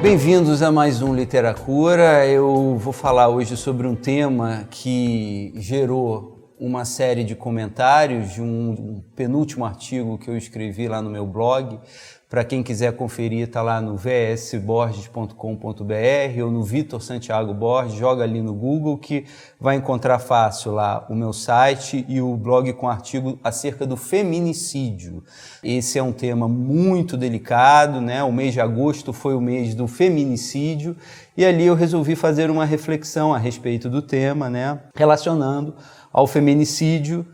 Bem-vindos a mais um Literacura. Eu vou falar hoje sobre um tema que gerou uma série de comentários de um penúltimo artigo que eu escrevi lá no meu blog. Para quem quiser conferir, está lá no vsborges.com.br ou no Vitor Santiago Borges, joga ali no Google que vai encontrar fácil lá o meu site e o blog com artigo acerca do feminicídio. Esse é um tema muito delicado, né? O mês de agosto foi o mês do feminicídio e ali eu resolvi fazer uma reflexão a respeito do tema, né? Relacionando ao feminicídio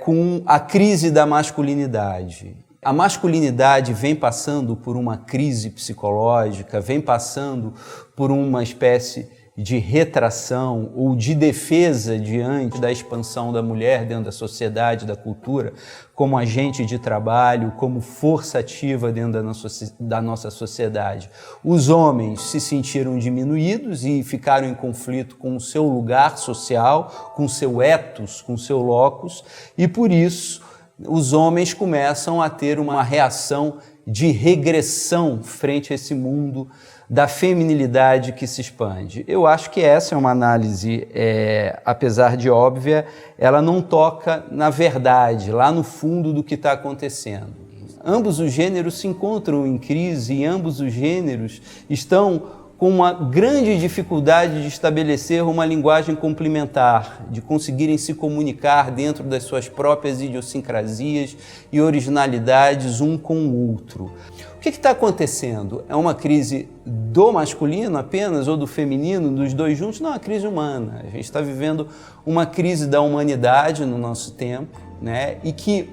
com a crise da masculinidade. A masculinidade vem passando por uma crise psicológica, vem passando por uma espécie de retração ou de defesa diante da expansão da mulher dentro da sociedade, da cultura, como agente de trabalho, como força ativa dentro da nossa sociedade. Os homens se sentiram diminuídos e ficaram em conflito com o seu lugar social, com o seu ethos, com o seu locus, e por isso os homens começam a ter uma reação de regressão frente a esse mundo da feminilidade que se expande. Eu acho que essa é uma análise, apesar de óbvia, ela não toca na verdade, lá no fundo do que está acontecendo. Ambos os gêneros se encontram em crise e ambos os gêneros estão com uma grande dificuldade de estabelecer uma linguagem complementar, de conseguirem se comunicar dentro das suas próprias idiosincrasias e originalidades um com o outro. O que está acontecendo? É uma crise do masculino apenas ou do feminino, dos dois juntos? Não, é uma crise humana. A gente está vivendo uma crise da humanidade no nosso tempo, né? E que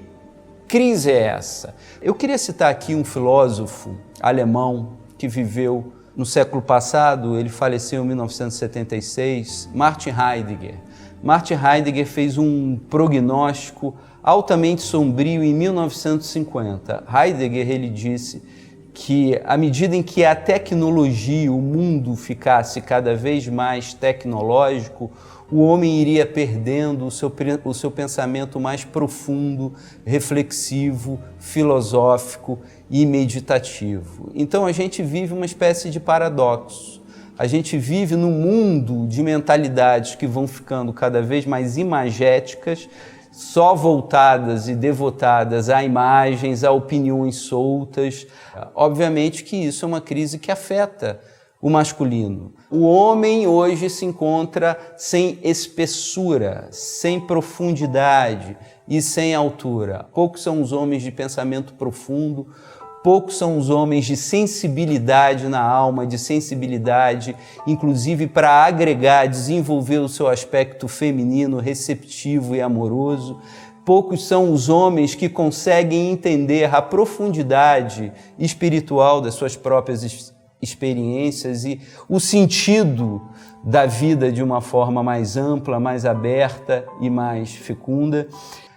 crise é essa? Eu queria citar aqui um filósofo alemão que viveu no século passado, ele faleceu em 1976, Martin Heidegger. Martin Heidegger fez um prognóstico altamente sombrio em 1950. Heidegger, ele disse que à medida em que a tecnologia, o mundo ficasse cada vez mais tecnológico, o homem iria perdendo o seu pensamento mais profundo, reflexivo, filosófico e meditativo. Então a gente vive uma espécie de paradoxo. A gente vive num mundo de mentalidades que vão ficando cada vez mais imagéticas, só voltadas e devotadas a imagens, a opiniões soltas. Obviamente que isso é uma crise que afeta o masculino. O homem hoje se encontra sem espessura, sem profundidade e sem altura. Poucos são os homens de pensamento profundo, poucos são os homens de sensibilidade na alma, de sensibilidade, inclusive para agregar, desenvolver o seu aspecto feminino, receptivo e amoroso. Poucos são os homens que conseguem entender a profundidade espiritual das suas próprias experiências e o sentido da vida de uma forma mais ampla, mais aberta e mais fecunda.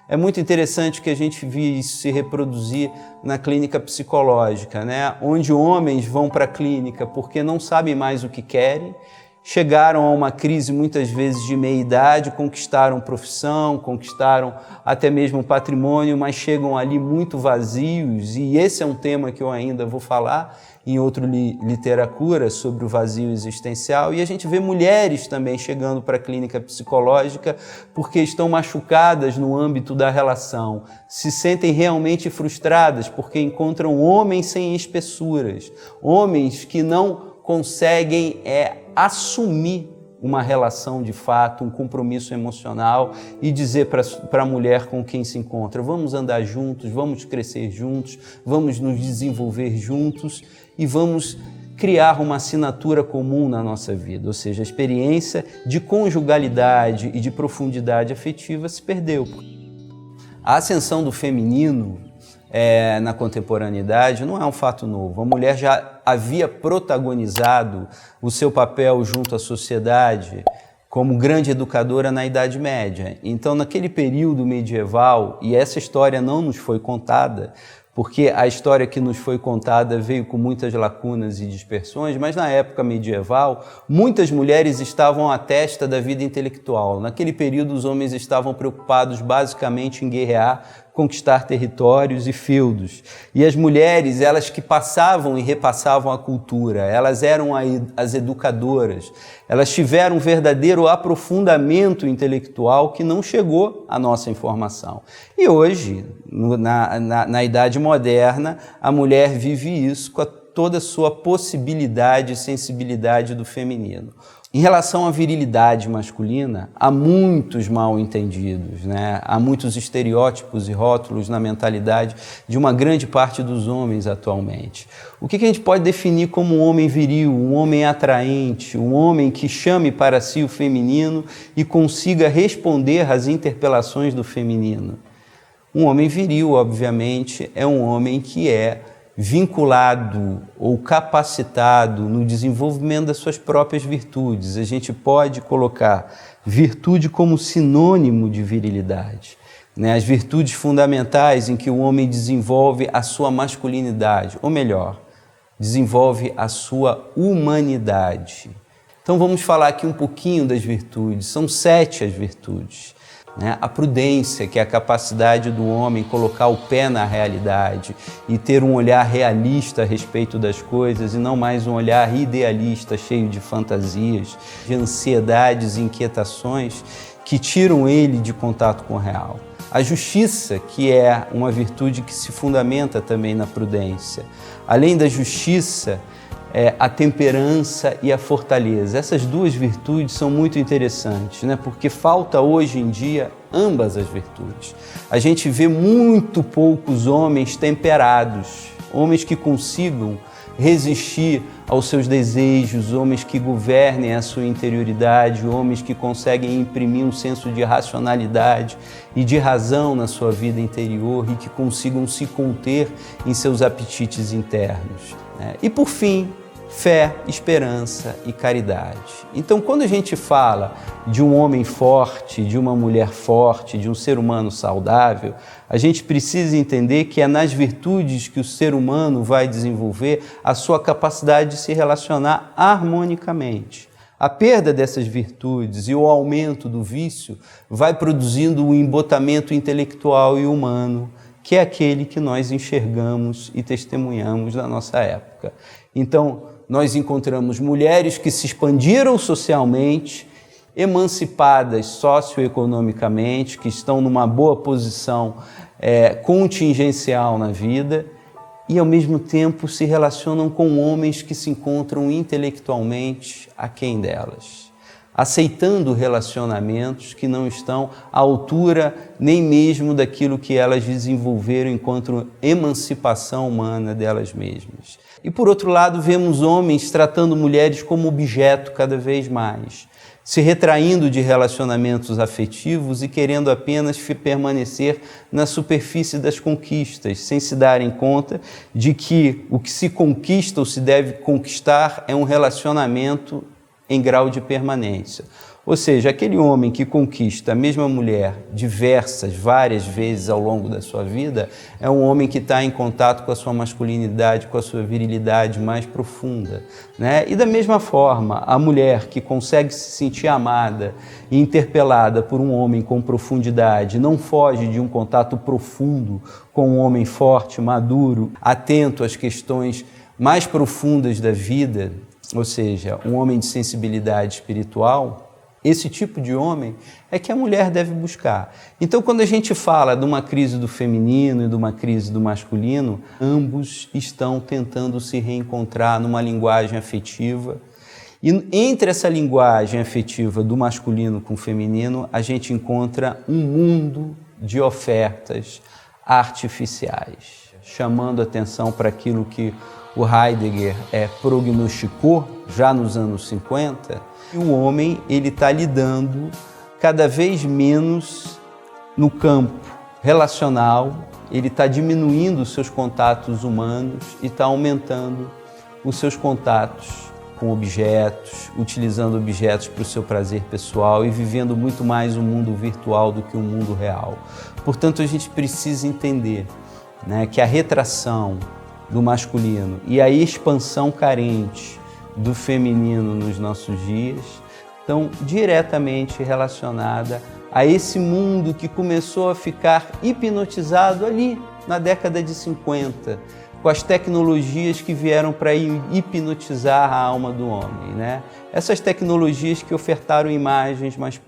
É muito interessante que a gente vê isso se reproduzir na clínica psicológica, né? Onde homens vão para a clínica porque não sabem mais o que querem, chegaram a uma crise muitas vezes de meia-idade, conquistaram profissão, conquistaram até mesmo patrimônio, mas chegam ali muito vazios, e esse é um tema que eu ainda vou falar em outro Literacura sobre o vazio existencial. E a gente vê mulheres também chegando para a clínica psicológica porque estão machucadas no âmbito da relação, se sentem realmente frustradas porque encontram homens sem espessuras, homens que não conseguem assumir uma relação de fato, um compromisso emocional e dizer para a mulher com quem se encontra: vamos andar juntos, vamos crescer juntos, vamos nos desenvolver juntos e vamos criar uma assinatura comum na nossa vida. Ou seja, a experiência de conjugalidade e de profundidade afetiva se perdeu. A ascensão do feminino na contemporaneidade não é um fato novo. A mulher já havia protagonizado o seu papel junto à sociedade como grande educadora na Idade Média. Então, naquele período medieval, e essa história não nos foi contada, porque a história que nos foi contada veio com muitas lacunas e dispersões, mas na época medieval, muitas mulheres estavam à testa da vida intelectual. Naquele período, os homens estavam preocupados basicamente em guerrear conquistar territórios e feudos. E as mulheres, elas que passavam e repassavam a cultura, elas eram as educadoras, elas tiveram um verdadeiro aprofundamento intelectual que não chegou à nossa informação. E hoje, na Idade Moderna, a mulher vive isso com toda a sua possibilidade e sensibilidade do feminino. Em relação à virilidade masculina, há muitos mal-entendidos, né? Há muitos estereótipos e rótulos na mentalidade de uma grande parte dos homens atualmente. O que a gente pode definir como um homem viril, um homem atraente, um homem que chame para si o feminino e consiga responder às interpelações do feminino? Um homem viril, obviamente, é um homem que é vinculado ou capacitado no desenvolvimento das suas próprias virtudes. A gente pode colocar virtude como sinônimo de virilidade, né? As virtudes fundamentais em que o homem desenvolve a sua masculinidade, ou melhor, desenvolve a sua humanidade. Então vamos falar aqui um pouquinho das virtudes. São 7 as virtudes. A prudência, que é a capacidade do homem colocar o pé na realidade e ter um olhar realista a respeito das coisas e não mais um olhar idealista, cheio de fantasias, de ansiedades e inquietações que tiram ele de contato com o real. A justiça, que é uma virtude que se fundamenta também na prudência. Além da justiça, a temperança e a fortaleza. Essas 2 virtudes são muito interessantes, né? Porque falta hoje em dia ambas as virtudes. A gente vê muito poucos homens temperados, homens que consigam resistir aos seus desejos, homens que governem a sua interioridade, homens que conseguem imprimir um senso de racionalidade e de razão na sua vida interior e que consigam se conter em seus apetites internos. E por fim, fé, esperança e caridade. Então, quando a gente fala de um homem forte, de uma mulher forte, de um ser humano saudável, a gente precisa entender que é nas virtudes que o ser humano vai desenvolver a sua capacidade de se relacionar harmonicamente. A perda dessas virtudes e o aumento do vício vai produzindo um embotamento intelectual e humano, que é aquele que nós enxergamos e testemunhamos na nossa época. Então, nós encontramos mulheres que se expandiram socialmente, emancipadas socioeconomicamente, que estão numa boa posição contingencial na vida e, ao mesmo tempo, se relacionam com homens que se encontram intelectualmente aquém delas, aceitando relacionamentos que não estão à altura nem mesmo daquilo que elas desenvolveram enquanto emancipação humana delas mesmas. E, por outro lado, vemos homens tratando mulheres como objeto cada vez mais, se retraindo de relacionamentos afetivos e querendo apenas permanecer na superfície das conquistas, sem se darem conta de que o que se conquista ou se deve conquistar é um relacionamento em grau de permanência. Ou seja, aquele homem que conquista a mesma mulher várias vezes ao longo da sua vida, é um homem que está em contato com a sua masculinidade, com a sua virilidade mais profunda, né? E da mesma forma, a mulher que consegue se sentir amada e interpelada por um homem com profundidade, não foge de um contato profundo com um homem forte, maduro, atento às questões mais profundas da vida, ou seja, um homem de sensibilidade espiritual. Esse tipo de homem é que a mulher deve buscar. Então, quando a gente fala de uma crise do feminino e de uma crise do masculino, ambos estão tentando se reencontrar numa linguagem afetiva. E entre essa linguagem afetiva do masculino com o feminino, a gente encontra um mundo de ofertas artificiais, chamando atenção para aquilo que o Heidegger prognosticou já nos anos 50, e o homem está lidando cada vez menos no campo relacional, ele está diminuindo os seus contatos humanos e está aumentando os seus contatos com objetos, utilizando objetos para o seu prazer pessoal e vivendo muito mais um mundo virtual do que um mundo real. Portanto, a gente precisa entender, né, que a retração do masculino e a expansão carente do feminino nos nossos dias estão diretamente relacionadas a esse mundo que começou a ficar hipnotizado ali na década de 50, com as tecnologias que vieram para hipnotizar a alma do homem, né? Essas tecnologias que ofertaram imagens, mas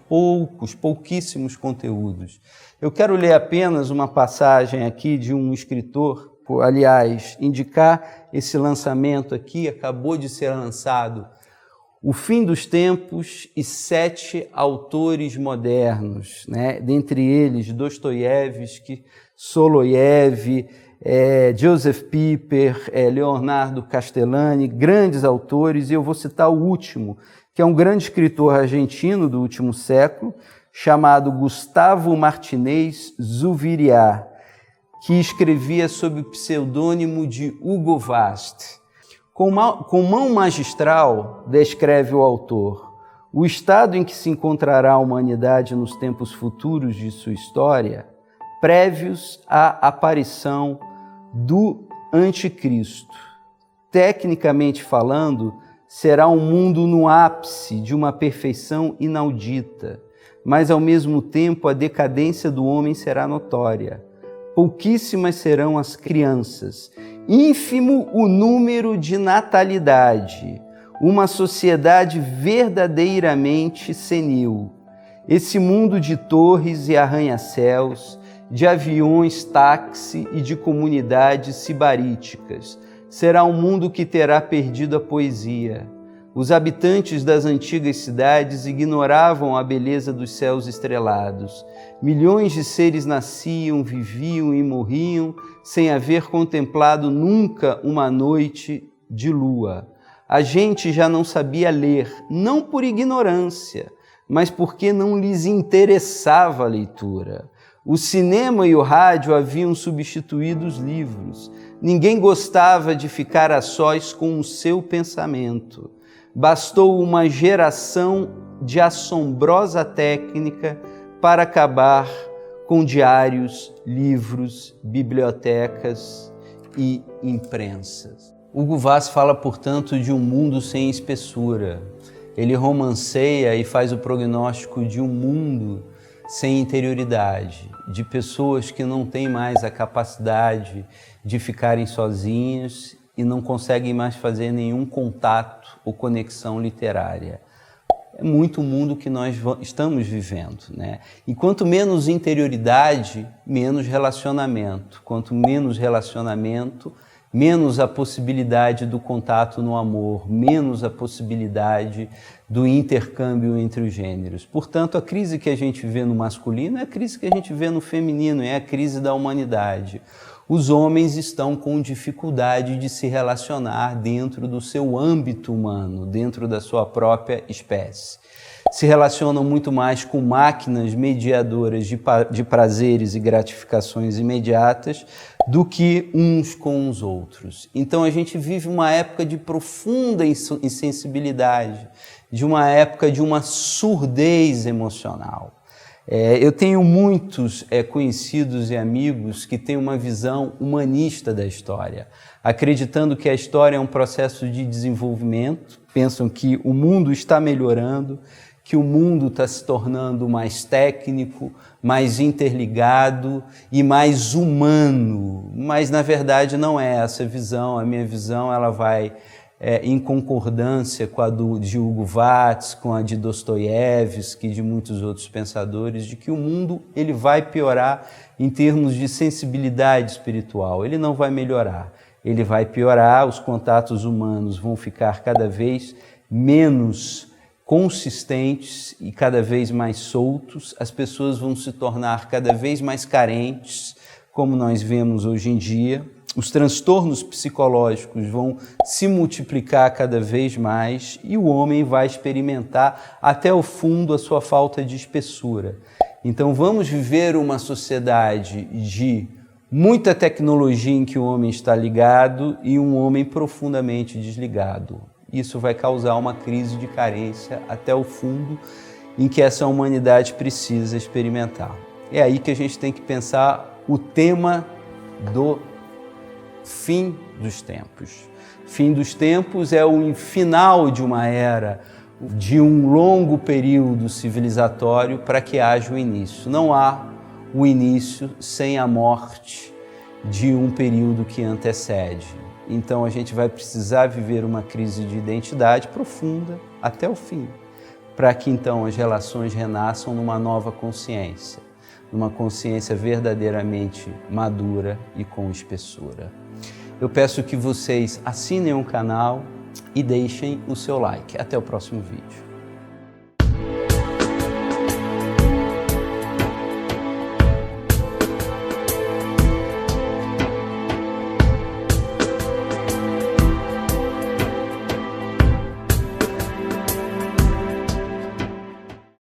pouquíssimos conteúdos. Eu quero ler apenas uma passagem aqui de um escritor, aliás, indicar esse lançamento aqui, acabou de ser lançado, O Fim dos Tempos e 7 Autores Modernos, né? Dentre eles Dostoiévski, Soloiev, Joseph Pieper, Leonardo Castellani, grandes autores, e eu vou citar o último, que é um grande escritor argentino do último século, chamado Gustavo Martinez Zubiriá, que escrevia sob o pseudônimo de Hugo Vast. Com mão magistral, descreve o autor, o estado em que se encontrará a humanidade nos tempos futuros de sua história, prévios à aparição do Anticristo. Tecnicamente falando, será um mundo no ápice de uma perfeição inaudita, mas ao mesmo tempo a decadência do homem será notória. Pouquíssimas serão as crianças, ínfimo o número de natalidade, uma sociedade verdadeiramente senil. Esse mundo de torres e arranha-céus, de aviões, táxi e de comunidades sibaríticas. Será um mundo que terá perdido a poesia. Os habitantes das antigas cidades ignoravam a beleza dos céus estrelados. Milhões de seres nasciam, viviam e morriam sem haver contemplado nunca uma noite de lua. A gente já não sabia ler, não por ignorância, mas porque não lhes interessava a leitura. O cinema e o rádio haviam substituído os livros. Ninguém gostava de ficar a sós com o seu pensamento. Bastou uma geração de assombrosa técnica para acabar com diários, livros, bibliotecas e imprensas. Hugo Vaz fala, portanto, de um mundo sem espessura. Ele romanceia e faz o prognóstico de um mundo sem interioridade, de pessoas que não têm mais a capacidade de ficarem sozinhas e não conseguem mais fazer nenhum contato ou conexão literária. É muito o mundo que nós estamos vivendo, né? E quanto menos interioridade, menos relacionamento. Quanto menos relacionamento, menos a possibilidade do contato no amor, menos a possibilidade do intercâmbio entre os gêneros. Portanto, a crise que a gente vê no masculino é a crise que a gente vê no feminino, é a crise da humanidade. Os homens estão com dificuldade de se relacionar dentro do seu âmbito humano, dentro da sua própria espécie. Se relacionam muito mais com máquinas mediadoras de prazeres e gratificações imediatas do que uns com os outros. Então a gente vive uma época de profunda insensibilidade, de uma época de uma surdez emocional. Eu tenho muitos conhecidos e amigos que têm uma visão humanista da história, acreditando que a história é um processo de desenvolvimento, pensam que o mundo está melhorando, que o mundo está se tornando mais técnico, mais interligado e mais humano, mas na verdade não é essa visão. A minha visão ela vai em concordância com a de Hugo Vaz, com a de Dostoiévski, de muitos outros pensadores, de que o mundo ele vai piorar em termos de sensibilidade espiritual, ele não vai melhorar, ele vai piorar, os contatos humanos vão ficar cada vez menos consistentes e cada vez mais soltos, as pessoas vão se tornar cada vez mais carentes, como nós vemos hoje em dia, os transtornos psicológicos vão se multiplicar cada vez mais e o homem vai experimentar até o fundo a sua falta de espessura. Então vamos viver uma sociedade de muita tecnologia em que o homem está ligado e um homem profundamente desligado. Isso vai causar uma crise de carência até o fundo em que essa humanidade precisa experimentar. É aí que a gente tem que pensar o tema do fim dos tempos. Fim dos tempos é o final de uma era de um longo período civilizatório para que haja o início. Não há o início sem a morte de um período que antecede. Então a gente vai precisar viver uma crise de identidade profunda até o fim, para que então as relações renasçam numa nova consciência, numa consciência verdadeiramente madura e com espessura. Eu peço que vocês assinem o canal e deixem o seu like. Até o próximo vídeo.